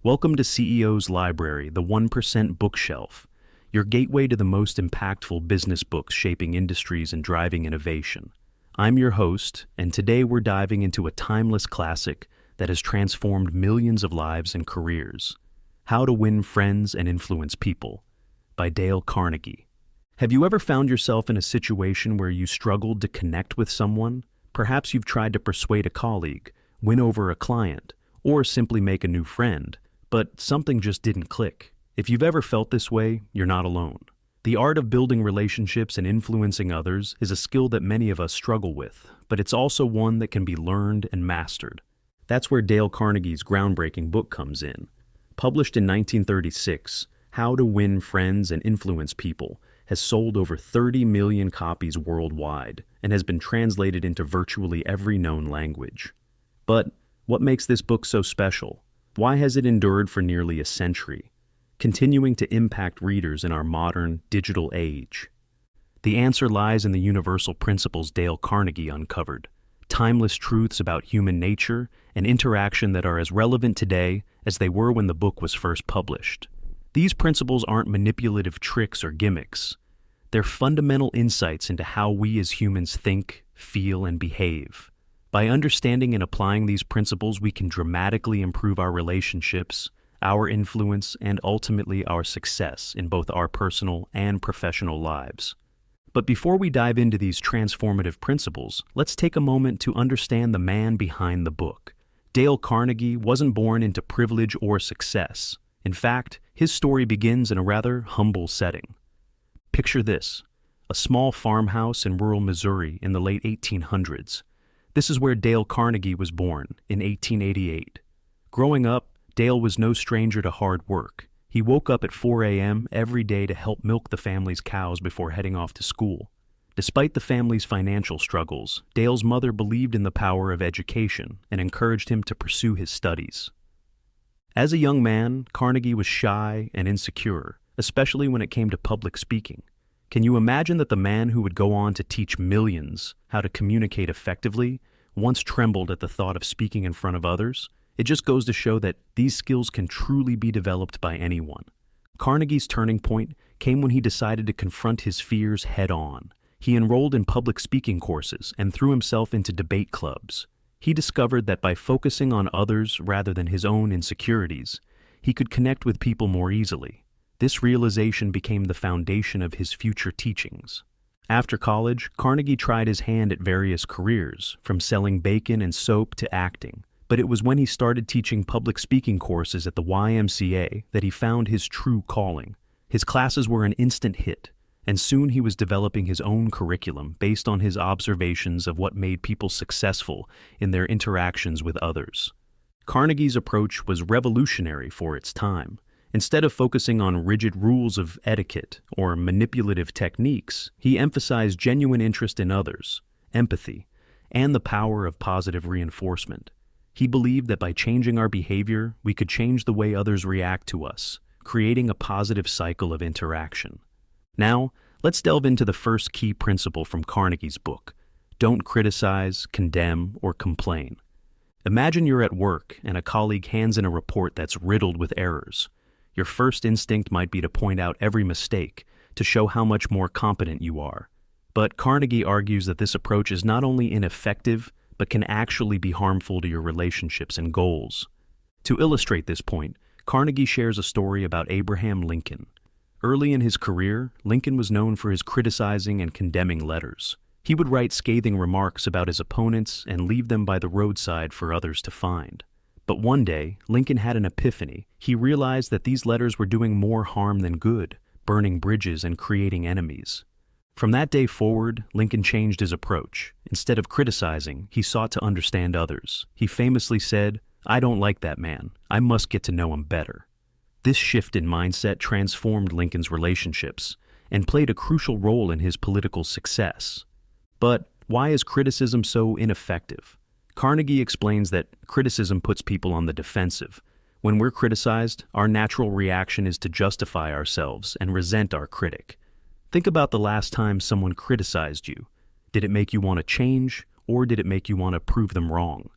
Welcome to CEO's Library, the 1% bookshelf, your gateway to the most impactful business books shaping industries and driving innovation. I'm your host, and today we're diving into a timeless classic that has transformed millions of lives and careers. How to Win Friends and Influence People by Dale Carnegie. Have you ever found yourself in a situation where you struggled to connect with someone? Perhaps you've tried to persuade a colleague, win over a client, or simply make a new friend, but something just didn't click. If you've ever felt this way, you're not alone. The art of building relationships and influencing others is a skill that many of us struggle with, but it's also one that can be learned and mastered. That's where Dale Carnegie's groundbreaking book comes in. Published in 1936, How to Win Friends and Influence People has sold over 30 million copies worldwide and has been translated into virtually every known language. But what makes this book so special? Why has it endured for nearly a century, continuing to impact readers in our modern, digital age? The answer lies in the universal principles Dale Carnegie uncovered, timeless truths about human nature and interaction that are as relevant today as they were when the book was first published. These principles aren't manipulative tricks or gimmicks. They're fundamental insights into how we as humans think, feel, and behave. By understanding and applying these principles, we can dramatically improve our relationships, our influence, and ultimately our success in both our personal and professional lives. But before we dive into these transformative principles, let's take a moment to understand the man behind the book. Dale Carnegie wasn't born into privilege or success. In fact, his story begins in a rather humble setting. Picture this: a small farmhouse in rural Missouri in the late 1800s. This is where Dale Carnegie was born, in 1888. Growing up, Dale was no stranger to hard work. He woke up at 4 a.m. every day to help milk the family's cows before heading off to school. Despite the family's financial struggles, Dale's mother believed in the power of education and encouraged him to pursue his studies. As a young man, Carnegie was shy and insecure, especially when it came to public speaking. Can you imagine that the man who would go on to teach millions how to communicate effectively once trembled at the thought of speaking in front of others? It just goes to show that these skills can truly be developed by anyone. Carnegie's turning point came when he decided to confront his fears head-on. He enrolled in public speaking courses and threw himself into debate clubs. He discovered that by focusing on others rather than his own insecurities, he could connect with people more easily. This realization became the foundation of his future teachings. After college, Carnegie tried his hand at various careers, from selling bacon and soap to acting. But it was when he started teaching public speaking courses at the YMCA that he found his true calling. His classes were an instant hit, and soon he was developing his own curriculum based on his observations of what made people successful in their interactions with others. Carnegie's approach was revolutionary for its time. Instead of focusing on rigid rules of etiquette or manipulative techniques, he emphasized genuine interest in others, empathy, and the power of positive reinforcement. He believed that by changing our behavior, we could change the way others react to us, creating a positive cycle of interaction. Now, let's delve into the first key principle from Carnegie's book: don't criticize, condemn, or complain. Imagine you're at work and a colleague hands in a report that's riddled with errors. Your first instinct might be to point out every mistake, to show how much more competent you are. But Carnegie argues that this approach is not only ineffective, but can actually be harmful to your relationships and goals. To illustrate this point, Carnegie shares a story about Abraham Lincoln. Early in his career, Lincoln was known for his criticizing and condemning letters. He would write scathing remarks about his opponents and leave them by the roadside for others to find. But one day, Lincoln had an epiphany. He realized that these letters were doing more harm than good, burning bridges and creating enemies. From that day forward, Lincoln changed his approach. Instead of criticizing, he sought to understand others. He famously said, "I don't like that man. I must get to know him better." This shift in mindset transformed Lincoln's relationships and played a crucial role in his political success. But why is criticism so ineffective? Carnegie explains that criticism puts people on the defensive. When we're criticized, our natural reaction is to justify ourselves and resent our critic. Think about the last time someone criticized you. Did it make you want to change, or did it make you want to prove them wrong?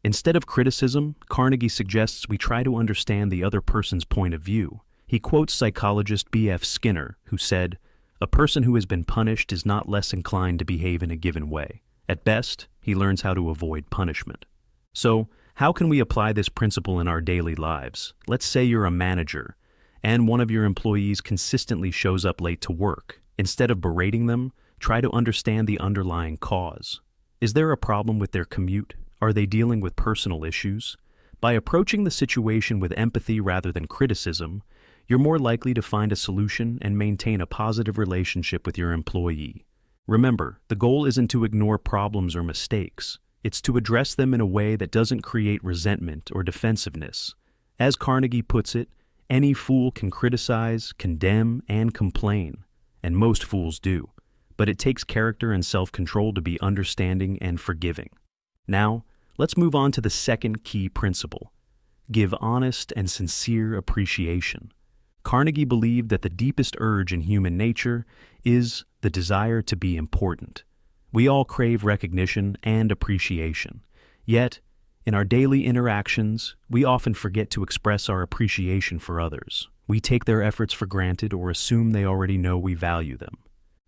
Instead of criticism, Carnegie suggests we try to understand the other person's point of view. He quotes psychologist B.F. Skinner, who said, "A person who has been punished is not less inclined to behave in a given way. At best, he learns how to avoid punishment." So, how can we apply this principle in our daily lives? Let's say you're a manager, and one of your employees consistently shows up late to work. Instead of berating them, try to understand the underlying cause. Is there a problem with their commute? Are they dealing with personal issues? By approaching the situation with empathy rather than criticism, you're more likely to find a solution and maintain a positive relationship with your employee. Remember, the goal isn't to ignore problems or mistakes. It's to address them in a way that doesn't create resentment or defensiveness. As Carnegie puts it, any fool can criticize, condemn, and complain, and most fools do. But it takes character and self-control to be understanding and forgiving. Now, let's move on to the second key principle. Give honest and sincere appreciation. Carnegie believed that the deepest urge in human nature is the desire to be important. We all crave recognition and appreciation. Yet, in our daily interactions, we often forget to express our appreciation for others. We take their efforts for granted or assume they already know we value them.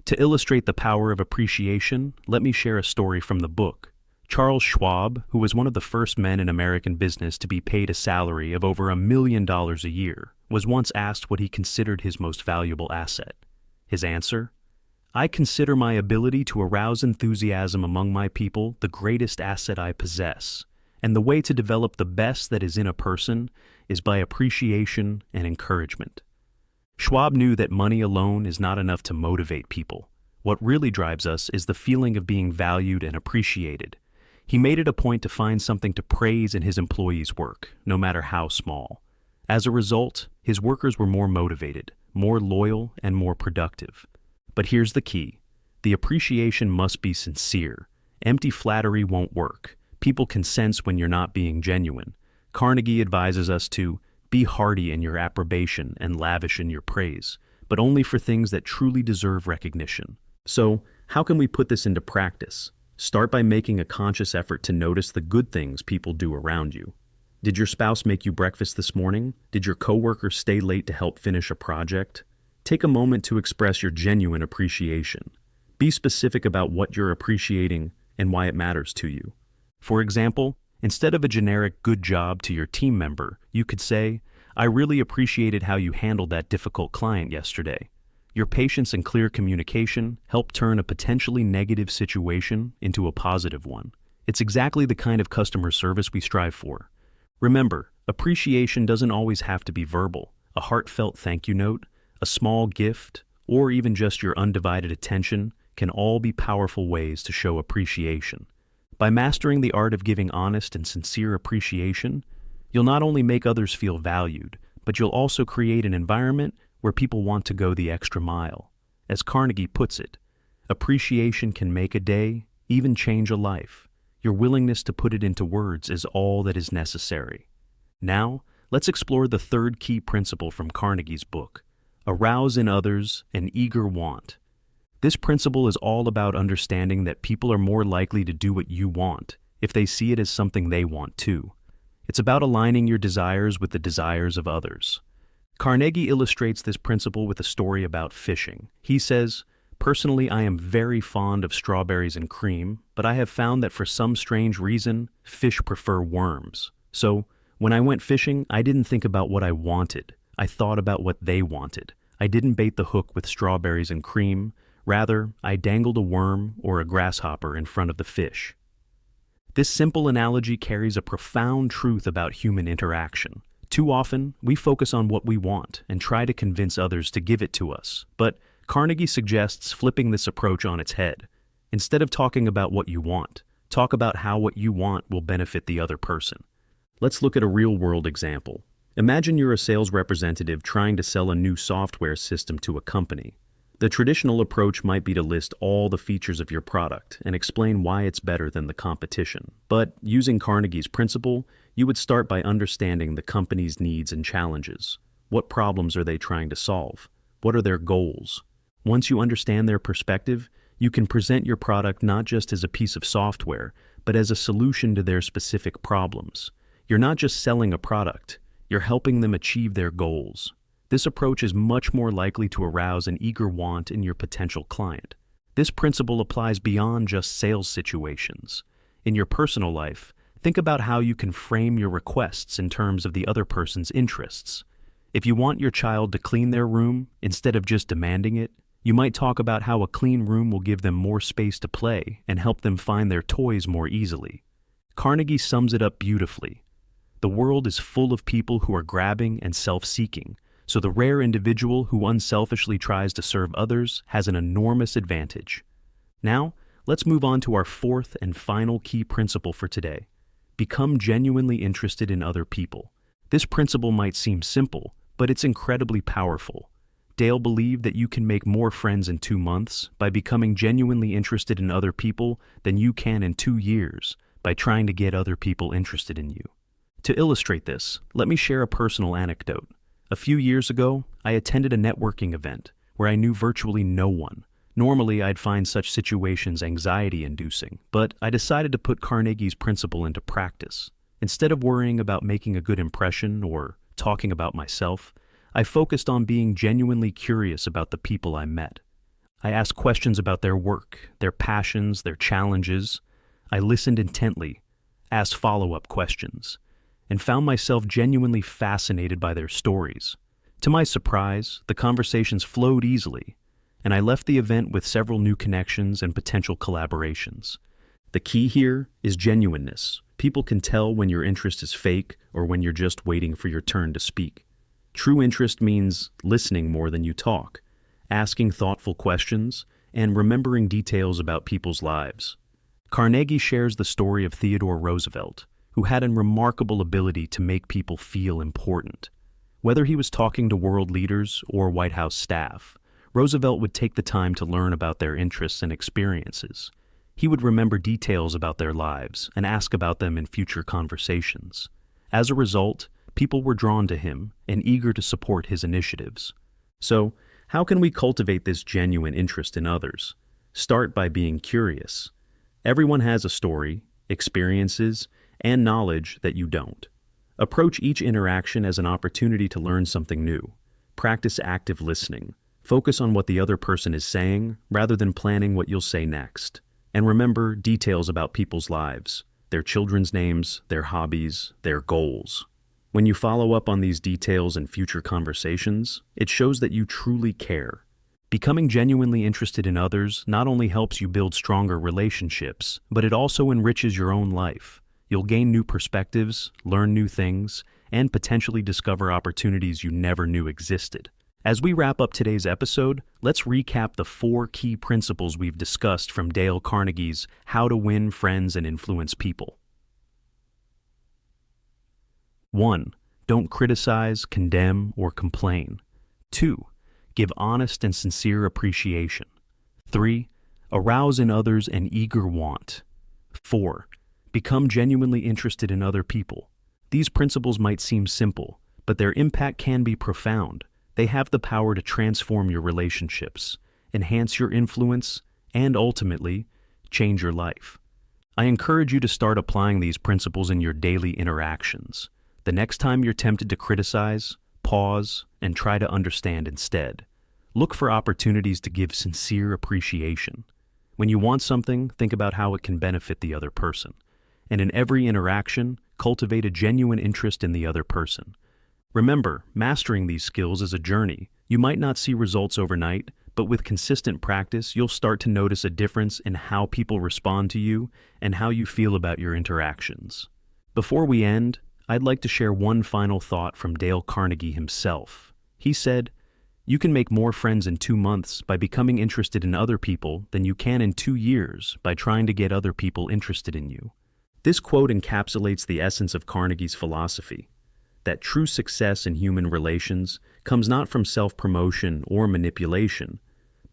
To illustrate the power of appreciation, let me share a story from the book. Charles Schwab, who was one of the first men in American business to be paid a salary of over $1 million a year, was once asked what he considered his most valuable asset. His answer? "I consider my ability to arouse enthusiasm among my people the greatest asset I possess, and the way to develop the best that is in a person is by appreciation and encouragement." Schwab knew that money alone is not enough to motivate people. What really drives us is the feeling of being valued and appreciated. He made it a point to find something to praise in his employees' work, no matter how small. As a result, his workers were more motivated, more loyal, and more productive. But here's the key. The appreciation must be sincere. Empty flattery won't work. People can sense when you're not being genuine. Carnegie advises us to be hearty in your approbation and lavish in your praise, but only for things that truly deserve recognition. So, how can we put this into practice? Start by making a conscious effort to notice the good things people do around you. Did your spouse make you breakfast this morning? Did your coworker stay late to help finish a project? Take a moment to express your genuine appreciation. Be specific about what you're appreciating and why it matters to you. For example, instead of a generic "good job" to your team member, you could say, "I really appreciated how you handled that difficult client yesterday. Your patience and clear communication helped turn a potentially negative situation into a positive one." It's exactly the kind of customer service we strive for. Remember, appreciation doesn't always have to be verbal. A heartfelt thank you note, a small gift, or even just your undivided attention can all be powerful ways to show appreciation. By mastering the art of giving honest and sincere appreciation, you'll not only make others feel valued, but you'll also create an environment where people want to go the extra mile. As Carnegie puts it, appreciation can make a day, even change a life. Your willingness to put it into words is all that is necessary. Now, let's explore the third key principle from Carnegie's book. Arouse in others an eager want. This principle is all about understanding that people are more likely to do what you want if they see it as something they want too. It's about aligning your desires with the desires of others. Carnegie illustrates this principle with a story about fishing. He says, "Personally, I am very fond of strawberries and cream, but I have found that for some strange reason, fish prefer worms. So, when I went fishing, I didn't think about what I wanted. I thought about what they wanted. I didn't bait the hook with strawberries and cream. Rather, I dangled a worm or a grasshopper in front of the fish." This simple analogy carries a profound truth about human interaction. Too often, we focus on what we want and try to convince others to give it to us. But Carnegie suggests flipping this approach on its head. Instead of talking about what you want, talk about how what you want will benefit the other person. Let's look at a real-world example. Imagine you're a sales representative trying to sell a new software system to a company. The traditional approach might be to list all the features of your product and explain why it's better than the competition. But using Carnegie's principle, you would start by understanding the company's needs and challenges. What problems are they trying to solve? What are their goals? Once you understand their perspective, you can present your product not just as a piece of software, but as a solution to their specific problems. You're not just selling a product, you're helping them achieve their goals. This approach is much more likely to arouse an eager want in your potential client. This principle applies beyond just sales situations. In your personal life, think about how you can frame your requests in terms of the other person's interests. If you want your child to clean their room instead of just demanding it, you might talk about how a clean room will give them more space to play and help them find their toys more easily. Carnegie sums it up beautifully. The world is full of people who are grabbing and self-seeking, so the rare individual who unselfishly tries to serve others has an enormous advantage. Now, let's move on to our fourth and final key principle for today. Become genuinely interested in other people. This principle might seem simple, but it's incredibly powerful. Dale believed that you can make more friends in 2 months by becoming genuinely interested in other people than you can in 2 years by trying to get other people interested in you. To illustrate this, let me share a personal anecdote. A few years ago, I attended a networking event where I knew virtually no one. Normally, I'd find such situations anxiety-inducing, but I decided to put Carnegie's principle into practice. Instead of worrying about making a good impression or talking about myself, I focused on being genuinely curious about the people I met. I asked questions about their work, their passions, their challenges. I listened intently, asked follow-up questions, and found myself genuinely fascinated by their stories. To my surprise, the conversations flowed easily, and I left the event with several new connections and potential collaborations. The key here is genuineness. People can tell when your interest is fake or when you're just waiting for your turn to speak. True interest means listening more than you talk, asking thoughtful questions, and remembering details about people's lives. Carnegie shares the story of Theodore Roosevelt, who had a remarkable ability to make people feel important. Whether he was talking to world leaders or White House staff, Roosevelt would take the time to learn about their interests and experiences. He would remember details about their lives and ask about them in future conversations. As a result, people were drawn to him and eager to support his initiatives. So, how can we cultivate this genuine interest in others? Start by being curious. Everyone has a story, experiences, and knowledge that you don't. Approach each interaction as an opportunity to learn something new. Practice active listening. Focus on what the other person is saying rather than planning what you'll say next. And remember details about people's lives, their children's names, their hobbies, their goals. When you follow up on these details in future conversations, it shows that you truly care. Becoming genuinely interested in others not only helps you build stronger relationships, but it also enriches your own life. You'll gain new perspectives, learn new things, and potentially discover opportunities you never knew existed. As we wrap up today's episode, let's recap the 4 key principles we've discussed from Dale Carnegie's How to Win Friends and Influence People. 1. Don't criticize, condemn, or complain. 2. Give honest and sincere appreciation. 3. Arouse in others an eager want. 4. Become genuinely interested in other people. These principles might seem simple, but their impact can be profound. They have the power to transform your relationships, enhance your influence, and ultimately, change your life. I encourage you to start applying these principles in your daily interactions. The next time you're tempted to criticize, pause, and try to understand instead. Look for opportunities to give sincere appreciation. When you want something, think about how it can benefit the other person. And in every interaction, cultivate a genuine interest in the other person. Remember, mastering these skills is a journey. You might not see results overnight, but with consistent practice, you'll start to notice a difference in how people respond to you and how you feel about your interactions. Before we end, I'd like to share one final thought from Dale Carnegie himself. He said, "You can make more friends in 2 months by becoming interested in other people than you can in 2 years by trying to get other people interested in you." This quote encapsulates the essence of Carnegie's philosophy, that true success in human relations comes not from self-promotion or manipulation,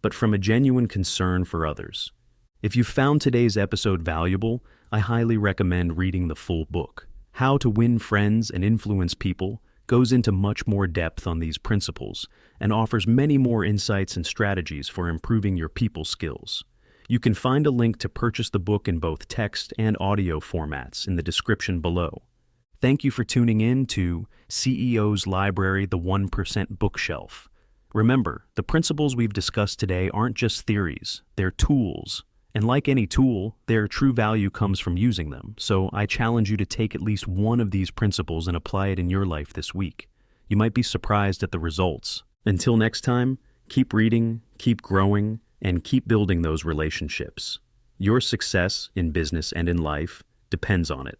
but from a genuine concern for others. If you found today's episode valuable, I highly recommend reading the full book. How to Win Friends and Influence People goes into much more depth on these principles and offers many more insights and strategies for improving your people skills. You can find a link to purchase the book in both text and audio formats in the description below. Thank you for tuning in to CEO's Library, the 1% Bookshelf. Remember, the principles we've discussed today aren't just theories, they're tools. And like any tool, their true value comes from using them. So I challenge you to take at least one of these principles and apply it in your life this week. You might be surprised at the results. Until next time, keep reading, keep growing, and keep building those relationships. Your success in business and in life depends on it.